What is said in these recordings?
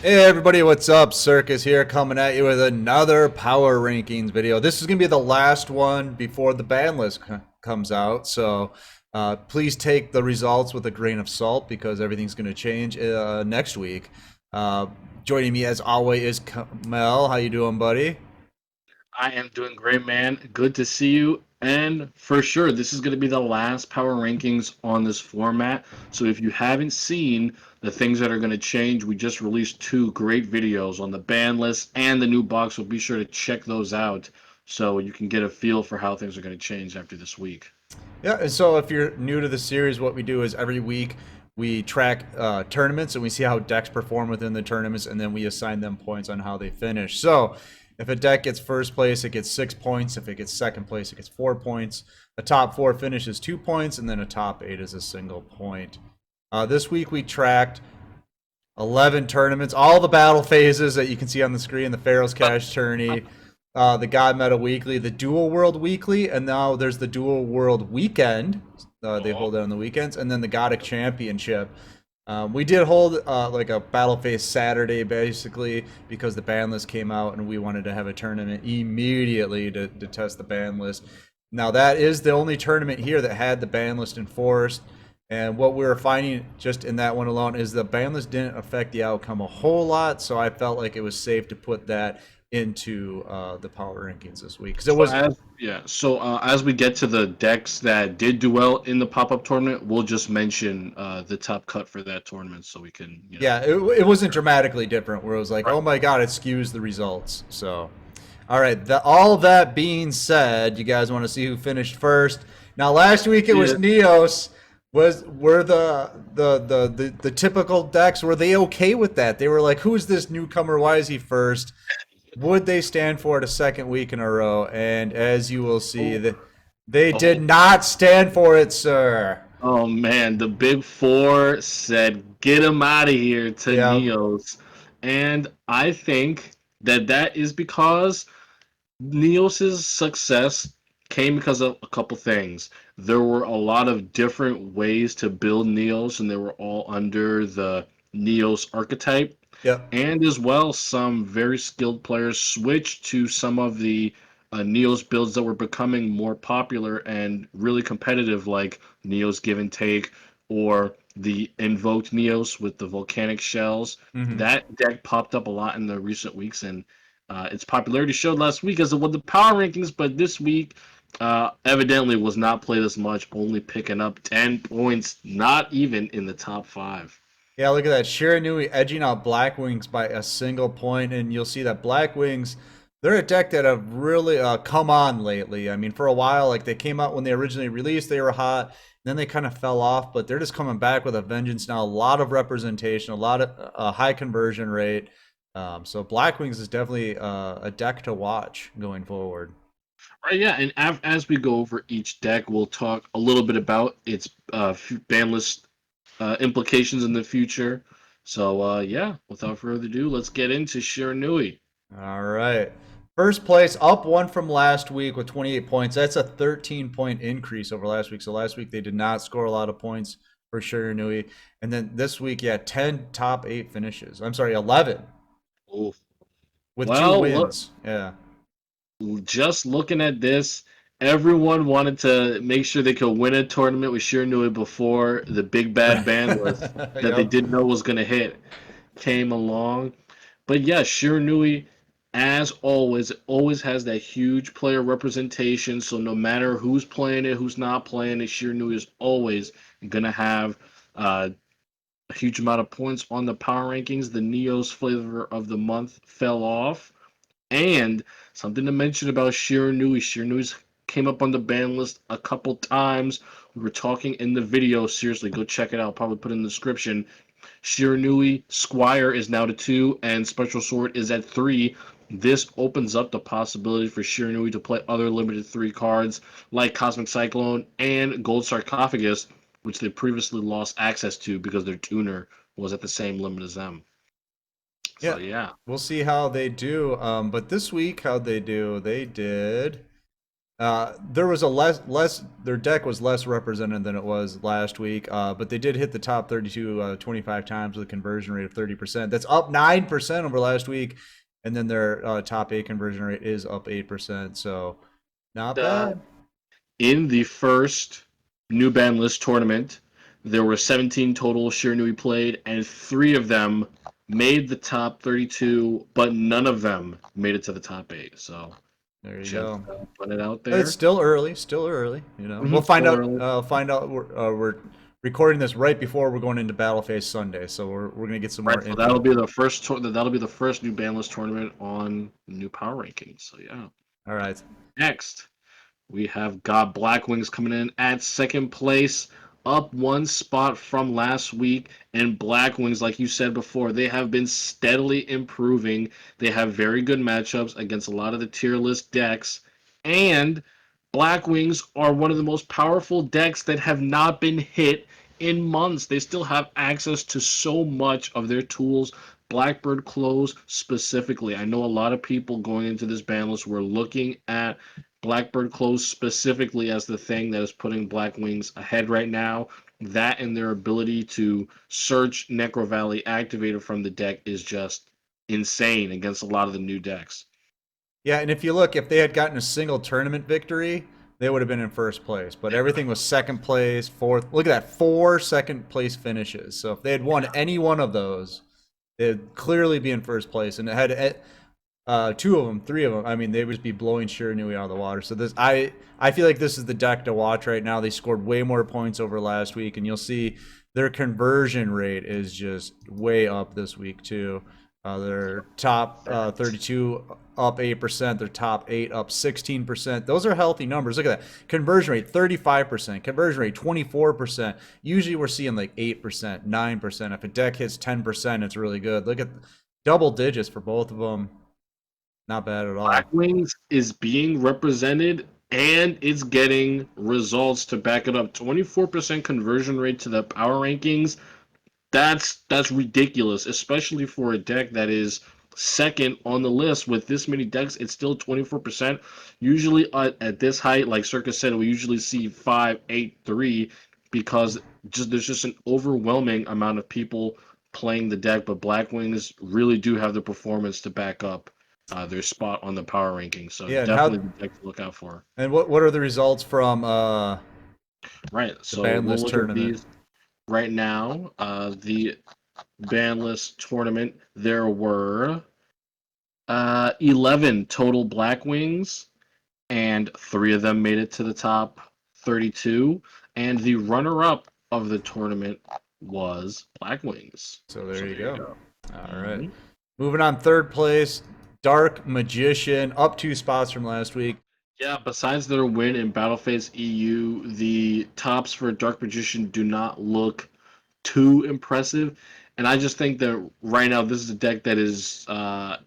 Hey everybody, what's up? Circus here coming at you with another power rankings video. This is going to be the last one before the ban list comes out, so please take the results with a grain of salt because everything's going to change next week. Uh, Joining me as always is Kamell. How you doing, buddy? I am doing great, man. Good to see you. And for sure, this is going to be the last power rankings on this format. So if you haven't seen the things that are going to change, we just released two great videos on the ban list and the new box. So be sure to check those out so you can get a feel for how things are going to change after this week. Yeah, and so if you're new to the series, what we do is every week we track tournaments and we see how decks perform within the tournaments, and then we assign them points on how they finish. So if a deck gets first place, it gets 6 points. If it gets second place, it gets 4 points. A top four finishes 2 points, and then a top eight is a single point. This week we tracked 11 tournaments, all the battle phases that you can see on the screen, the Pharaoh's Cash Tourney, the God Meta Weekly, the Dual World Weekly, and now there's the Dual World Weekend. They hold it on the weekends, and then the Godic Championship. We did hold like a battle phase Saturday, basically, because the ban list came out, and we wanted to have a tournament immediately to test the ban list. Now, that is the only tournament here that had the ban list enforced. And what we were finding just in that one alone is the ban list didn't affect the outcome a whole lot. So I felt like it was safe to put that into the power rankings this week because it So was. as yeah, so as we get to the decks that did do well in the pop-up tournament, we'll just mention the top cut for that tournament so we can, Yeah, it wasn't dramatically different where it was like, Right. oh my god, it skews the results. So, all right, all that being said, you guys want to see who finished first? Now, last week it was Yeah. Neos. Were the typical decks, were they okay with that? They were like, who's this newcomer? Why is he first? Would they stand for it a second week in a row? And as you will see, Oh, that they did oh, not stand for it, sir. oh man, the big four said get him out of here to Yeah. Neos. And I think that that is because Neos's success came because of a couple things. There were a lot of different ways to build Neos, and they were all under the Neos archetype. Yep. And as well, some very skilled players switched to some of the Neos builds that were becoming more popular and really competitive, like Neos Give and Take or the Invoked Neos with the volcanic shells. Hmm. That deck popped up a lot in the recent weeks, and its popularity showed last week as it won the power rankings, but this week evidently was not played as much, only picking up 10 points, not even in the top five. Yeah, look at that. Shiranui edging out Black Wings by a single point, and you'll see that Black Wings, they're a deck that have really come on lately. I mean, for a while, like they came out when they originally released, they were hot. Then they kind of fell off, but they're just coming back with a vengeance now. A lot of representation, a lot of high conversion rate. So Black Wings is definitely a deck to watch going forward. Right, yeah, and as we go over each deck, we'll talk a little bit about its ban list implications in the future. So, yeah, without further ado, let's get into Shiranui. All right. First place, up one from last week with 28 points. That's a 13-point increase over last week. So last week they did not score a lot of points for Shiranui. And then this week, yeah, 10 top eight finishes. I'm sorry, 11 Oh, with two well, look, wins. Yeah. just looking at this, everyone wanted to make sure they could win a tournament with Shiranui before the big bad ban list that they Yep. didn't know was going to hit came along. But yeah, Shiranui, as always, always has that huge player representation. So no matter who's playing it, who's not playing it, Shiranui is always gonna have a huge amount of points on the power rankings. The Neos flavor of the month fell off, and something to mention about Shiranui. Shiranui's came up on the ban list a couple times. We were talking in the video. Seriously, go check it out. Probably put it in the description. Shiranui Squire is now to 2, and Special Sword is at 3. This opens up the possibility for Shiranui to play other limited 3 cards like Cosmic Cyclone and Gold Sarcophagus, which they previously lost access to because their tuner was at the same limit as them. So Yeah. yeah. We'll see how they do. But this week, how'd they do? They did. There was a less their deck was less represented than it was last week, but they did hit the top 32 25 times with a conversion rate of 30%. That's up 9% over last week, and then their top 8 conversion rate is up 8%. So not Uh, bad. in the first new ban list tournament, there were 17 total Shiranui played, and 3 of them made the top 32, but none of them made it to the top 8. So There you just go. put it out It's there. still early, still early. We'll find Still out. early. Find out. We're recording this right before we're going into Battle Phase Sunday, so we're gonna get some Right, more so that'll info. be the first that'll be the first new ban list tournament on new power rankings. So yeah. All right. Next, we have got Black Wings coming in at second place, up 1 spot from last week. And Black Wings, like you said before, they have been steadily improving. They have very good matchups against a lot of the tier list decks. And Black Wings are one of the most powerful decks that have not been hit in months. They still have access to so much of their tools. Blackbird Close specifically. I know a lot of people going into this ban list were looking at Blackbird Close specifically as the thing that is putting Black Wings ahead right now. That and their ability to search Necro Valley activated from the deck is just insane against a lot of the new decks. Yeah, and if you look, if they had gotten a single tournament victory, they would have been in first place. But everything was second place, fourth. Look at that, 4 second place finishes. So if they had won any one of those, they'd clearly be in first place. And it had 2 of them, 3 of them. I mean, they would just be blowing Shiranui out of the water. So I feel like this is the deck to watch right now. They scored way more points over last week, and you'll see their conversion rate is just way up this week too. Their top 32 up 8%, their top 8 up 16%. Those are healthy numbers. Look at that. Conversion rate 35%, conversion rate 24%. Usually we're seeing like 8%, 9%. If a deck hits 10%, it's really good. Look at double digits for both of them. Not bad at Black all. Wings is being represented and it's getting results to back it up. 24% conversion rate to the power rankings. That's ridiculous, especially for a deck that is second on the list with this many decks. It's still 24%. Usually at this height, like Circus said, we usually see 5, 8, 3 because there's just an overwhelming amount of people playing the deck. But Black Wings really do have the performance to back up their spot on the power ranking. So Yeah, and definitely how the deck to look out for. and what are the results from Right. the So ban we'll list look at tournament? these right now. The banless tournament, there were 11 total Black Wings, and 3 of them made it to the top 32. And the runner up of the tournament was Black Wings. So there So you there you go. go. All right. Mhm. Moving on, third place, Dark Magician, up 2 spots from last week. Yeah, besides their win in Battle Phase EU, the tops for Dark Magician do not look too impressive. And I just think that right now this is a deck that is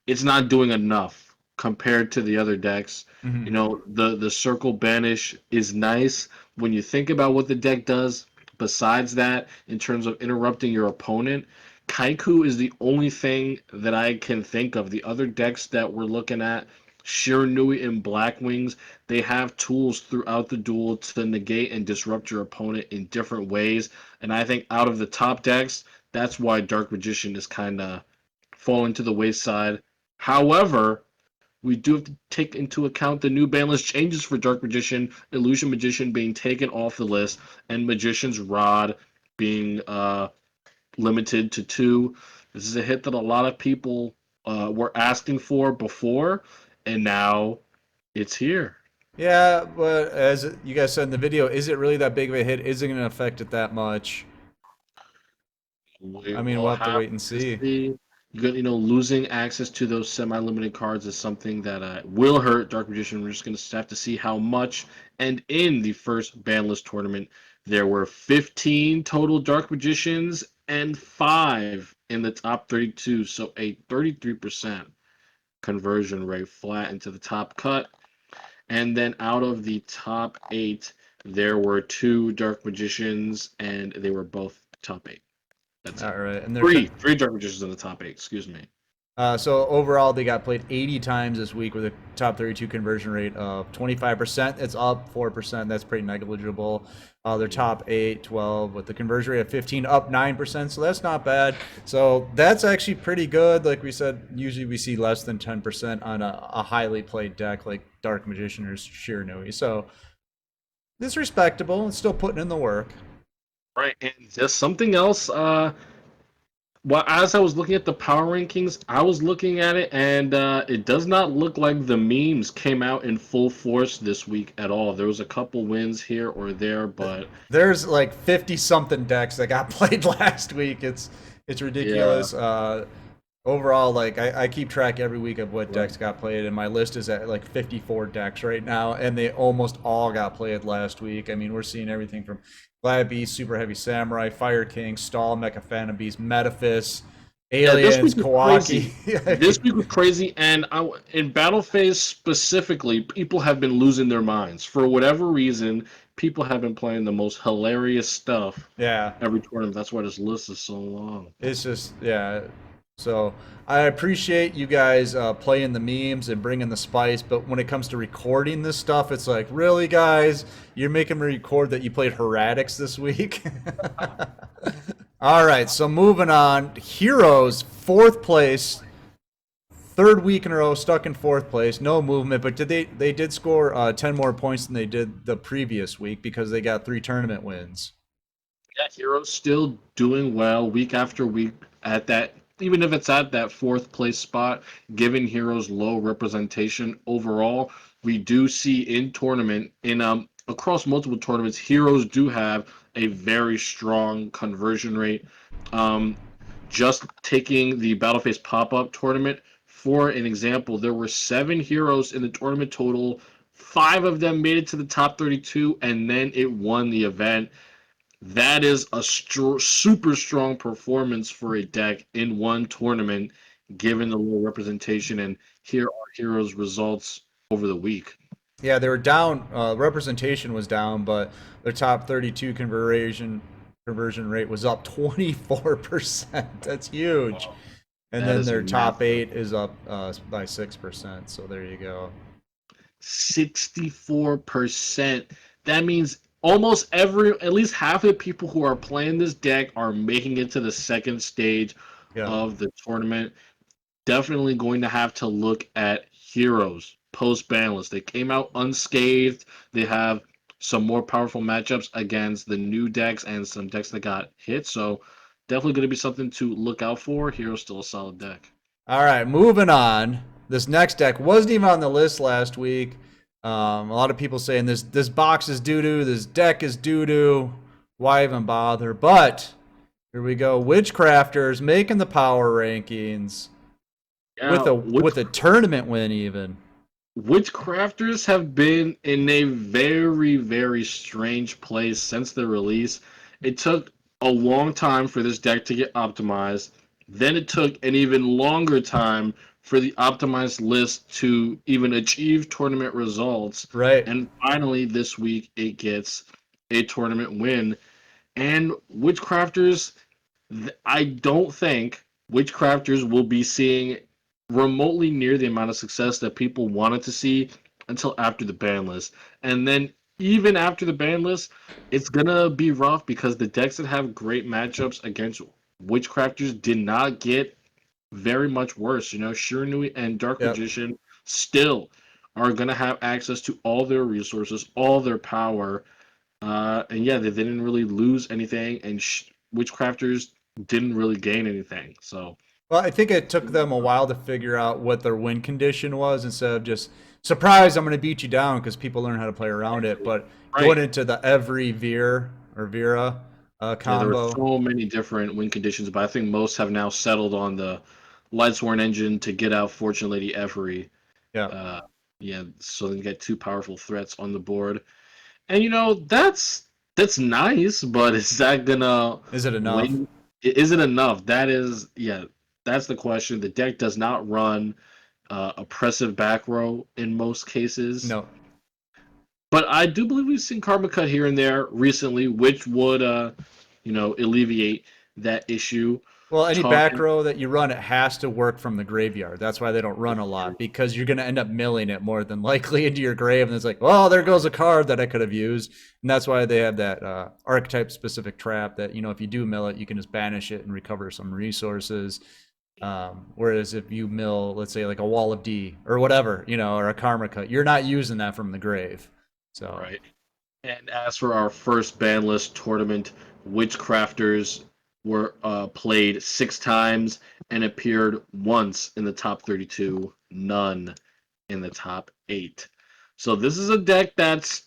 it's not doing enough compared to the other decks. Mhm. You know, the Circle Banish is nice when you think about what the deck does. Besides that, in terms of interrupting your opponent, Kaiku is the only thing that I can think of. The other decks that we're looking at, Shiranui and Black Wings, they have tools throughout the duel to negate and disrupt your opponent in different ways. And I think out of the top decks, that's why Dark Magician is kind of falling to the wayside. However, we do have to take into account the new ban list changes for Dark Magician, Illusion Magician being taken off the list, and Magician's Rod being limited to 2. This is a hit that a lot of people were asking for before, and now it's here. Yeah, but as you guys said in the video, is it really that big of a hit? Is it going to affect it that much? We I mean, will we'll have to have wait and to see. see. Losing access to those semi-limited cards is something that will hurt Dark Magician. We're just going to have to see how much. And in the first banless tournament, there were 15 total Dark Magicians and 5 in the top 32. So a 33% conversion rate flat into the top cut. And then out of the top 8, there were 2 Dark Magicians, and they were both top 8. That's All it. right, and they're Three Dark Magicians in the top 8. Excuse me. So overall, they got played 80 times this week with a top 32 conversion rate of 25%. It's up 4%. That's pretty negligible. Their top 8, 12 with the conversion rate of 15, up 9%. So that's not bad. So that's actually pretty good. Like we said, usually we see less than 10% on a highly played deck like Dark Magician or Shiranui. So it's respectable. It's still putting in the work. Right, and just something else. Well, as I was looking at the power rankings, I was looking at it, and it does not look like the memes came out in full force this week at all. There was a couple wins here or there, but There's like 50 something decks that got played last week. It's yeah, ridiculous. Overall, like I keep track every week of what right. decks got played, and my list is at like 54 decks right now, and they almost all got played last week. I mean, we're seeing everything from Glad Beast, Super Heavy Samurai, Fire King, Stall, Mecha Phantom Beast, Metaphys, Yeah, this Aliens, week was crazy. Kawaki. I This mean, week was crazy, and in Battle Phase specifically, people have been losing their minds for whatever reason. People have been playing the most hilarious stuff yeah. every tournament. That's why this list is so long. It's just yeah. So I appreciate you guys playing the memes and bringing the spice, but when it comes to recording this stuff, it's like, really, guys, you're making me record that you played Heretics this week. All right, so moving on, Heroes fourth place, third week in a row, stuck in fourth place, no movement, but they did score 10 more points than they did the previous week because they got 3 tournament wins. Yeah, Heroes still doing well week after week at that, even if it's at that fourth place spot, given Heroes low representation overall. We do see in tournament, in across multiple tournaments, Heroes do have a very strong conversion rate. Um, just taking the Battleface pop-up tournament for an example, there were 7 heroes in the tournament total. 5 of them made it to the top 32, and then it won the event. That is a super strong performance for a deck in one tournament, given the low representation. And here are Heroes' results over the week. Yeah, they were down. Representation was down, but their top 32 conversion rate was up 24%. That's huge. Wow. And That then is their top massive. 8 is up by 6%. So there you go. 64%. That means almost at least half of the people who are playing this deck are making it to the second stage Yeah. of the tournament. Definitely going to have to look at Heroes post ban list. They came out unscathed. They have some more powerful matchups against the new decks and some decks that got hit. So definitely going to be something to look out for. Heroes still a solid deck. All right, moving on. This next deck wasn't even on the list last week. A lot of people saying this box is doo doo, this deck is doo doo. Why even bother? But here we go. Witchcrafters making the power rankings with Yeah, a tournament win even. Witchcrafters have been in a very, very strange place since the release. It took a long time for this deck to get optimized. Then it took an even longer time for the optimized list to even achieve tournament results. Right. And finally, this week, it gets a tournament win. And Witchcrafters, I don't think Witchcrafters will be seeing remotely near the amount of success that people wanted to see until after the ban list. And then even after the ban list, it's gonna be rough because the decks that have great matchups against Witchcrafters did not get very much worse. You know, Shiranui and Dark Yep. Magician still are gonna have access to all their resources, all their power, and yeah, they didn't really lose anything, and Witchcrafters didn't really gain anything. So Well, I think it took them a while to figure out what their win condition was instead of just surprise, I'm going to beat you down because people learn how to play around it. But going right, into the every Veer or Vera yeah, there were combo, so many different win conditions, but I think most have now settled on the Lightsworn engine to get out Fortune Lady Every. yeah, Uh, yeah, so then you get 2 powerful threats on the board, and you know that's nice, but is that gonna is it enough? win? Is it enough? That is, yeah, that's the question. The deck does not run oppressive back row in most cases. No. But I do believe we've seen Karma here and there recently, which would, alleviate that issue. Well, any back talking. row that you run, it has to work from the graveyard. That's why they don't run a lot, because you're going to end up milling it more than likely into your grave. And it's like, well, there goes a card that I could have used. And that's why they have that archetype specific trap that, if you do mill it, you can just banish it and recover some resources. Whereas if you mill, let's say, like a Wall of D or whatever, or a Karma Cut, you're not using that from the grave. So, Right. And as for our first ban list tournament, Witchcrafters were played 6 times and appeared once in the top 32, none in the top 8. So this is a deck that's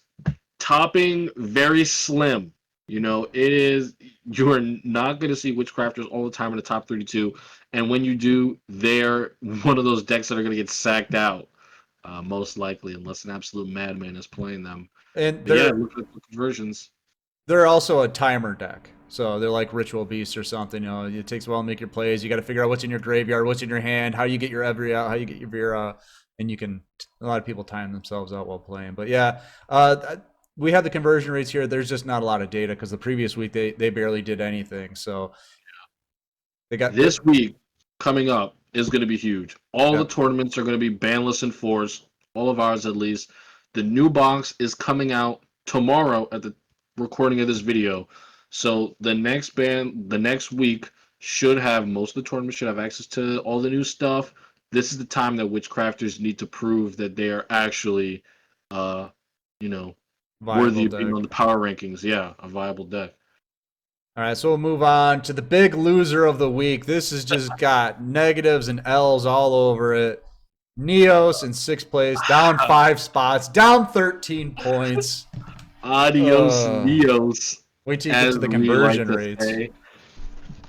topping very slim. It is, you are not going to see Witchcrafters all the time in the top 32, and when you do, they're one of those decks that are going to get sacked out, most likely, unless an absolute madman is playing them. and But yeah, they're look at the conversions. they're also a timer deck. So they're like Ritual Beasts or something. It takes a while to make your plays. You got to figure out what's in your graveyard, what's in your hand, how you get your Every out, how you get your Vera, and you can. A lot of people time themselves out while playing. But yeah, we have the conversion rates here. There's just not a lot of data because the previous week they barely did anything. So they got This week coming up is going to be huge. All the yep. tournaments are going to be banless and force, all of ours at least. The new box is coming out tomorrow at the recording of this video. So the next week should have most of the tournaments should have access to all the new stuff. This is the time that Witchcrafters need to prove that they are actually, uh, you know, Viable worthy of being deck. on the power rankings. Yeah, a viable deck. All right, so we'll move on to the big loser of the week. This has just got negatives and L's all over it. Neos in sixth place, down 5 spots, down 13 points. Adios, Neos, Wait till you get as to the we like conversion to rates. say.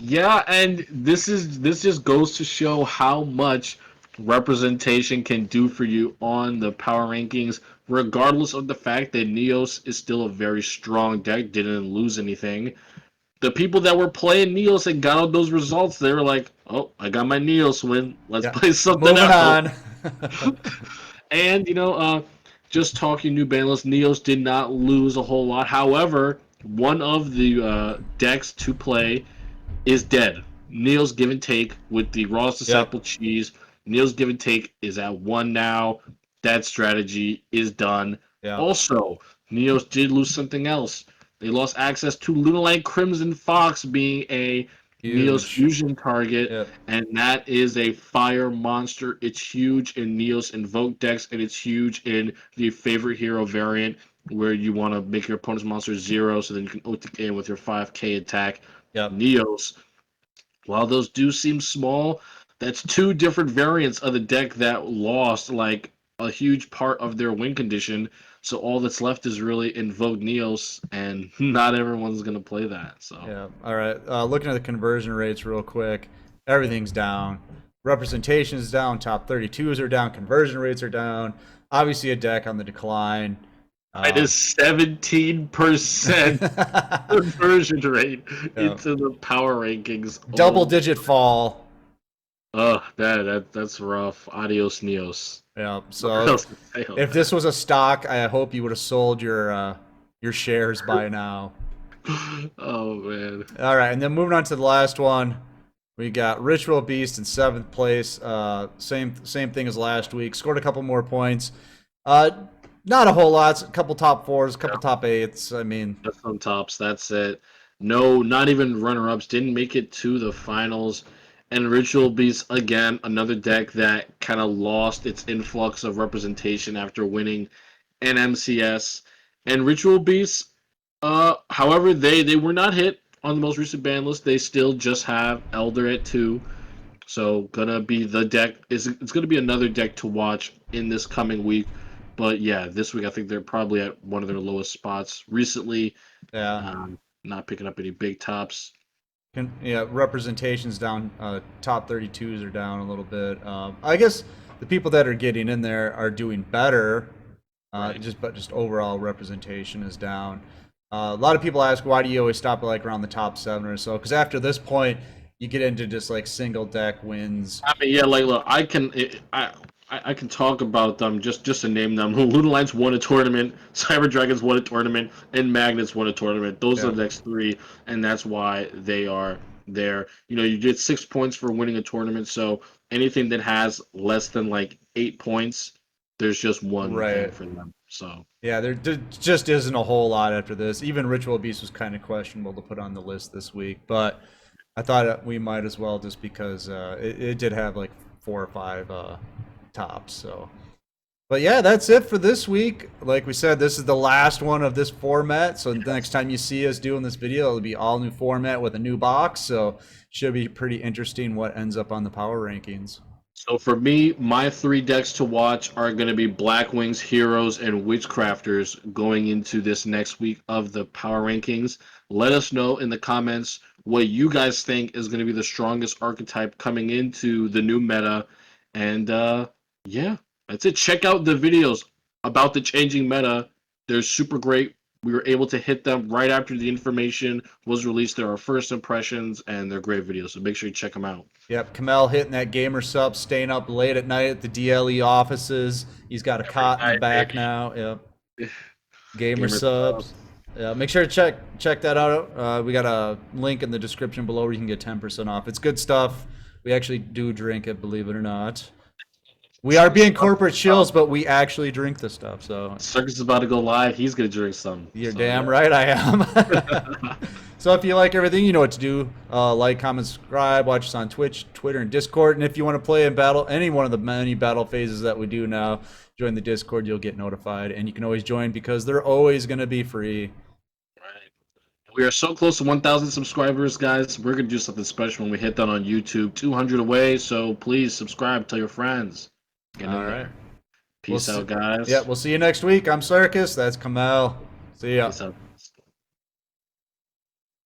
Yeah, and this just goes to show how much representation can do for you on the power rankings, regardless of the fact that Neos is still a very strong deck, didn't lose anything. The people that were playing Neos and got all those results, they were like, "Oh, I got my Neos win. Let's Yeah, play something moving else." on. And just talking new banlist, Neos did not lose a whole lot. However, one of the decks to play is dead. Neil's Give and Take with the Raw's Yep. Disciple Cheese. Neil's Give and Take is at 1 now. That strategy is done. Yep. Also, Neos did lose something else. They lost access to Lunalight Crimson Fox being a Neos Huge. fusion target, Yep. and that is a fire monster. It's huge in Neos Invoke decks, and it's huge in the favorite hero variant, where you want to make your opponent's monster 0, so then you can OTK in with your 5k attack. Yep. Neos, while those do seem small, that's 2 different variants of the deck that lost like a huge part of their win condition. So all that's left is really Invoke Neos, and not everyone's gonna play that. So Yeah. All right. Looking at the conversion rates real quick, everything's down. Representation is down. Top 32s are down. Conversion rates are down. Obviously, a deck on the decline. it is 17% conversion rate Yeah. into the power rankings. Double digit fall. Oh, that's rough. Adios, Neos. Yeah. What So else to say on if that? this was a stock, I hope you would have sold your shares by now. Oh man. All right, and then moving on to the last one, we got Ritual Beast in seventh place. Same thing as last week. Scored a couple more points. Not a whole lot. A couple top fours, a couple top eights. I mean, Just some tops. That's it. No, not even runner-ups. Didn't make it to the finals. And Ritual Beast again, another deck that kind of lost its influx of representation after winning an MCS. And Ritual Beast, however, they were not hit on the most recent ban list. They still just have Elder at 2. So gonna be the deck. It's gonna be another deck to watch in this coming week. But yeah, this week I think they're probably at one of their lowest spots recently. yeah, Not picking up any big tops. yeah. Representation's down. Top 32s are down a little bit. I guess the people that are getting in there are doing better. Right. Just overall representation is down. A lot of people ask, why do you always stop at like around the top 7 or so? Because after this point, you get into just like single deck wins. I mean, yeah, like look, I can talk about them just to name them. Lunalights won a tournament, Cyber Dragons won a tournament, and Magnets won a tournament. Those are Yeah. the next 3, and that's why they are there. You get 6 points for winning a tournament, so anything that has less than like 8 points, there's just one thing Right. for them. So Yeah, there just isn't a whole lot after this. Even Ritual Beast was kind of questionable to put on the list this week, but I thought we might as well just because it did have like 4 or 5 tops. So, but yeah, that's it for this week. Like we said, this is the last one of this format. So the next time you see us doing this video, it'll be all new format with a new box. So should be pretty interesting what ends up on the power rankings. So for me, my 3 decks to watch are going to be Blackwings, Heroes, and Witchcrafters going into this next week of the power rankings. Let us know in the comments what you guys think is going to be the strongest archetype coming into the new meta. And yeah, that's it. Check out the videos about the changing meta. They're super great. We were able to hit them right after the information was released. They're our first impressions, and they're great videos. So make sure you check them out. Yep, Kamell hitting that Gamersupps, staying up late at night at the DLE offices. He's got a Every cot in the night, back baby. now. Yep, Gamersupps. Gamersupps. Yeah, make sure to check that out. We got a link in the description below where you can get 10% off. It's good stuff. We actually do drink it, believe it or not. We are being corporate shills, but we actually drink the stuff. So Circus is about to go live. He's gonna drink some. you're So damn yeah. right I am. So if you like everything, you know what to do. Like, comment, subscribe. Watch us on Twitch, Twitter, and Discord. And if you want to play in battle, any one of the many battle phases that we do now, join the Discord. You'll get notified, and you can always join because they're always going to be free. Right. We are so close to 1,000 subscribers, guys. We're gonna do something special when we hit that on YouTube. 200 away. So please subscribe. Tell your friends. Get All in right. there. Peace out, guys. Yeah, we'll see you next week. I'm Circus. That's Kamel. See ya. Peace out.